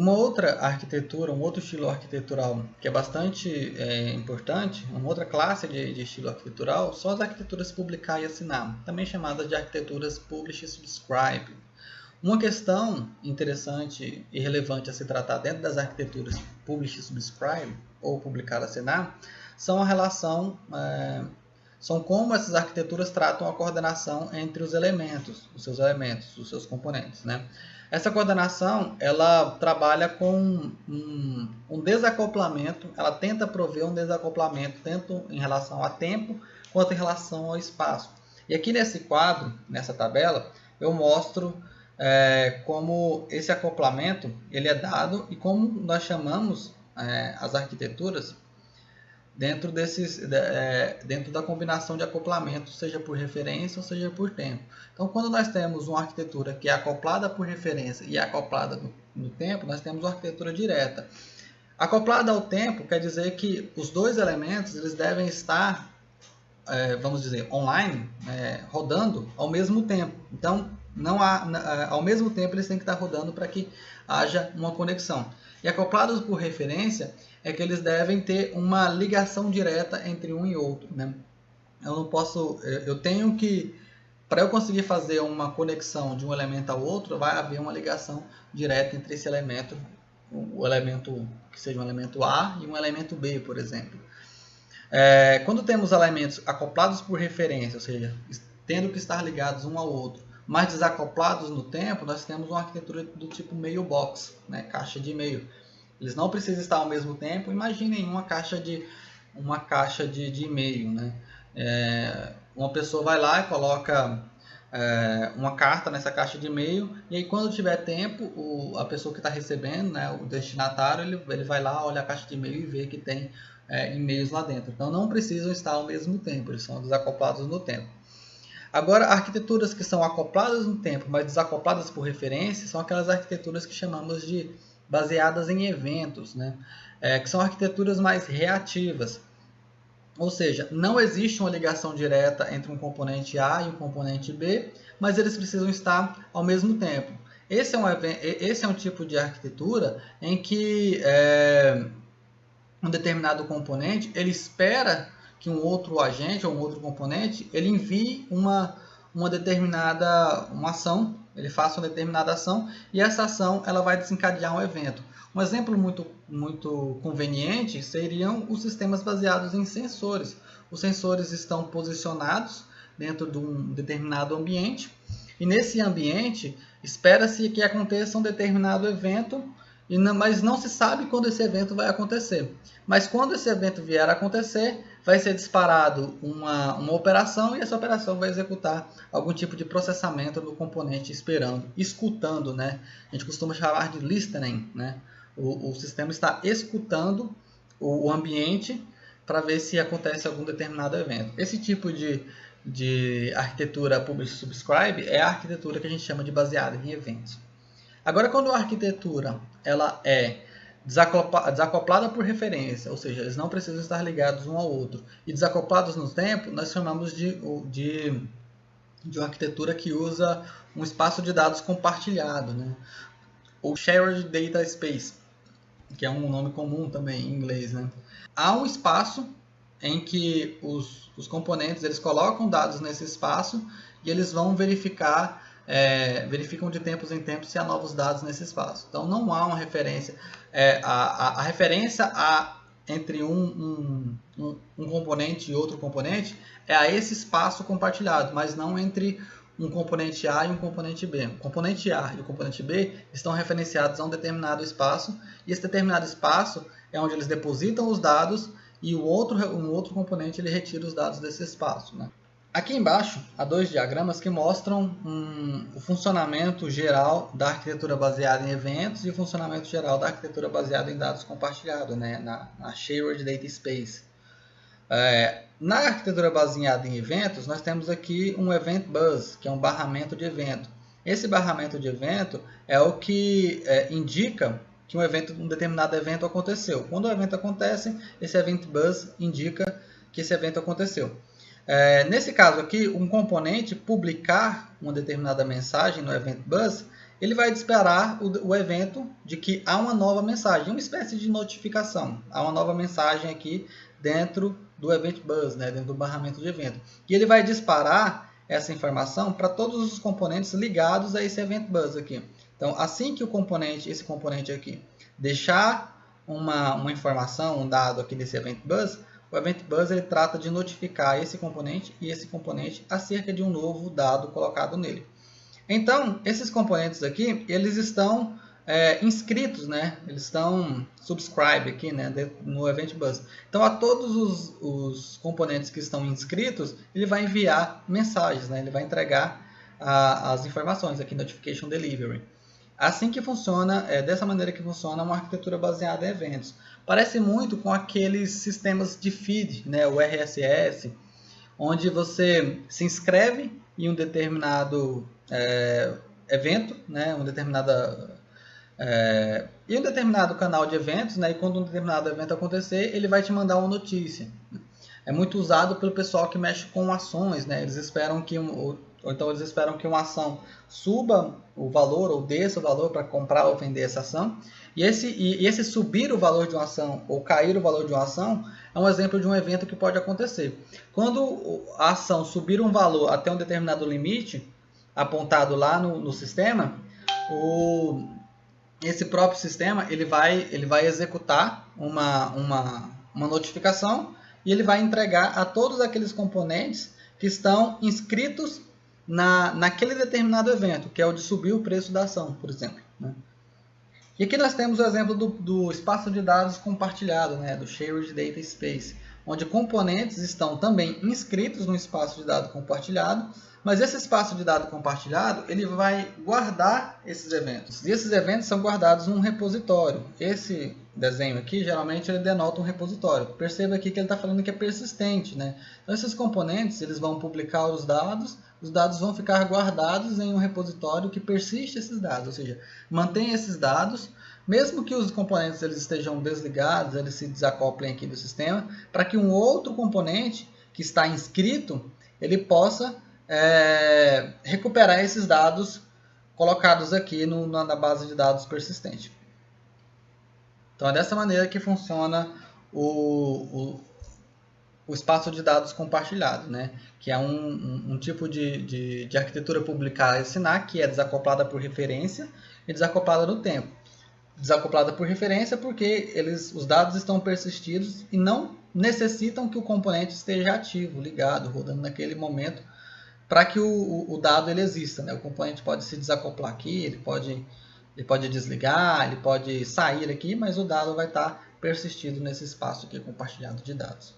Uma outra arquitetura, um outro estilo arquitetural que é bastante importante, uma outra classe de estilo arquitetural, são as arquiteturas publicar e assinar, também chamadas de arquiteturas Publish e Subscribe. Uma questão interessante e relevante a se tratar dentro das arquiteturas Publish e Subscribe, ou publicar e assinar, são a relação, são como essas arquiteturas tratam a coordenação entre os elementos, os seus componentes, né? Essa coordenação, ela trabalha com um desacoplamento, ela tenta prover um desacoplamento tanto em relação a tempo quanto em relação ao espaço. E aqui nesse quadro, nessa tabela, eu mostro como esse acoplamento ele é dado e como nós chamamos as arquiteturas dentro da combinação de acoplamento, seja por referência ou seja por tempo. Então, quando nós temos uma arquitetura que é acoplada por referência e acoplada no tempo, nós temos uma arquitetura direta. Acoplada ao tempo quer dizer que os dois elementos eles devem estar, vamos dizer, online, rodando ao mesmo tempo. Então, ao mesmo tempo eles têm que estar rodando para que haja uma conexão. E acoplados por referência é que eles devem ter uma ligação direta entre um e outro, né? Eu tenho que, para eu conseguir fazer uma conexão de um elemento ao outro, vai haver uma ligação direta entre esse elemento, o elemento que seja um elemento A e um elemento B, por exemplo. Quando temos elementos acoplados por referência, ou seja, tendo que estar ligados um ao outro, mas desacoplados no tempo, nós temos uma arquitetura do tipo mailbox, né? Caixa de e-mail. Eles não precisam estar ao mesmo tempo. Imaginem uma caixa de e-mail, né? Uma pessoa vai lá e coloca uma carta nessa caixa de e-mail, e aí quando tiver tempo, a pessoa que está recebendo, né, o destinatário, ele vai lá, olha a caixa de e-mail e vê que tem e-mails lá dentro. Então não precisam estar ao mesmo tempo, eles são desacoplados no tempo. Agora, arquiteturas que são acopladas no tempo, mas desacopladas por referência, são aquelas arquiteturas que chamamos de baseadas em eventos, né? Que são arquiteturas mais reativas. Ou seja, não existe uma ligação direta entre um componente A e um componente B, mas eles precisam estar ao mesmo tempo. Esse é um tipo de arquitetura em que um determinado componente ele espera que um outro agente ou um outro componente ele envie uma ação, ele faça uma determinada ação e essa ação ela vai desencadear um evento. Um exemplo muito conveniente seriam os sistemas baseados em sensores. Os sensores estão posicionados dentro de um determinado ambiente e nesse ambiente espera-se que aconteça um determinado evento, mas não se sabe quando esse evento vai acontecer. Mas quando esse evento vier a acontecer, vai ser disparado uma operação e essa operação vai executar algum tipo de processamento no componente escutando, né? A gente costuma chamar de listening, né? O sistema está escutando o ambiente para ver se acontece algum determinado evento. Esse tipo de arquitetura Publish Subscribe é a arquitetura que a gente chama de baseada em eventos. Agora, quando a arquitetura ela é desacoplada por referência, ou seja, eles não precisam estar ligados um ao outro, e desacoplados no tempo, nós chamamos de uma arquitetura que usa um espaço de dados compartilhado, né? Ou Shared Data Space, que é um nome comum também em inglês, né? Há um espaço em que os componentes eles colocam dados nesse espaço e eles vão verificam de tempos em tempos se há novos dados nesse espaço. Então não há uma referência. A referência entre um componente e outro componente é a esse espaço compartilhado, mas não entre um componente A e um componente B. O componente A e o componente B estão referenciados a um determinado espaço, e esse determinado espaço é onde eles depositam os dados e um outro componente ele retira os dados desse espaço, né? Aqui embaixo há dois diagramas que mostram o funcionamento geral da arquitetura baseada em eventos e o funcionamento geral da arquitetura baseada em dados compartilhados, né? na Shared Data Space. Na arquitetura baseada em eventos, nós temos aqui um Event Bus, que é um barramento de evento. Esse barramento de evento é o que indica que um determinado evento aconteceu. Quando o evento acontece, esse Event Bus indica que esse evento aconteceu. Nesse caso aqui, um componente publicar uma determinada mensagem no Event Bus, ele vai disparar o evento de que há uma nova mensagem, uma espécie de notificação. Há uma nova mensagem aqui dentro do Event Bus, né, dentro do barramento de evento. E ele vai disparar essa informação para todos os componentes ligados a esse Event Bus aqui. Então, assim que esse componente aqui, deixar uma informação, um dado aqui desse Event Bus, o Event Bus ele trata de notificar esse componente e esse componente acerca de um novo dado colocado nele. Então, esses componentes aqui, eles estão inscritos, né? Eles estão subscribe aqui, né? No Event Bus. Então, a todos os componentes que estão inscritos, ele vai enviar mensagens, né? Ele vai entregar as informações aqui, Notification Delivery. Assim que funciona, dessa maneira que funciona uma arquitetura baseada em eventos. Parece muito com aqueles sistemas de feed, né? O RSS, onde você se inscreve em um determinado evento, né? um determinado canal de eventos, né? E quando um determinado evento acontecer, ele vai te mandar uma notícia. É muito usado pelo pessoal que mexe com ações, né? Eles esperam que eles esperam que uma ação suba o valor ou desça o valor para comprar ou vender essa ação. E esse subir o valor de uma ação ou cair o valor de uma ação é um exemplo de um evento que pode acontecer. Quando a ação subir um valor até um determinado limite, apontado lá no sistema, esse próprio sistema ele vai executar uma notificação e ele vai entregar a todos aqueles componentes que estão inscritos naquele determinado evento, que é o de subir o preço da ação, por exemplo. Né? E aqui nós temos o exemplo do espaço de dados compartilhado, né? Do Shared Data Space, onde componentes estão também inscritos no espaço de dados compartilhado, mas esse espaço de dados compartilhado ele vai guardar esses eventos. E esses eventos são guardados num repositório. Esse desenho aqui, geralmente, ele denota um repositório. Perceba aqui que ele está falando que é persistente. Né? Então, esses componentes eles vão publicar os dados vão ficar guardados em um repositório que persiste esses dados, ou seja, mantém esses dados, mesmo que os componentes eles estejam desligados, eles se desacoplem aqui do sistema, para que um outro componente que está inscrito, ele possa recuperar esses dados colocados aqui na base de dados persistente. Então é dessa maneira que funciona o espaço de dados compartilhado, né? Que é um tipo de arquitetura publicar e assinar que é desacoplada por referência e desacoplada no tempo. Desacoplada por referência porque os dados estão persistidos e não necessitam que o componente esteja ativo, ligado, rodando naquele momento para que o dado ele exista. Né? O componente pode se desacoplar aqui, ele pode desligar, ele pode sair aqui, mas o dado vai estar persistido nesse espaço aqui compartilhado de dados.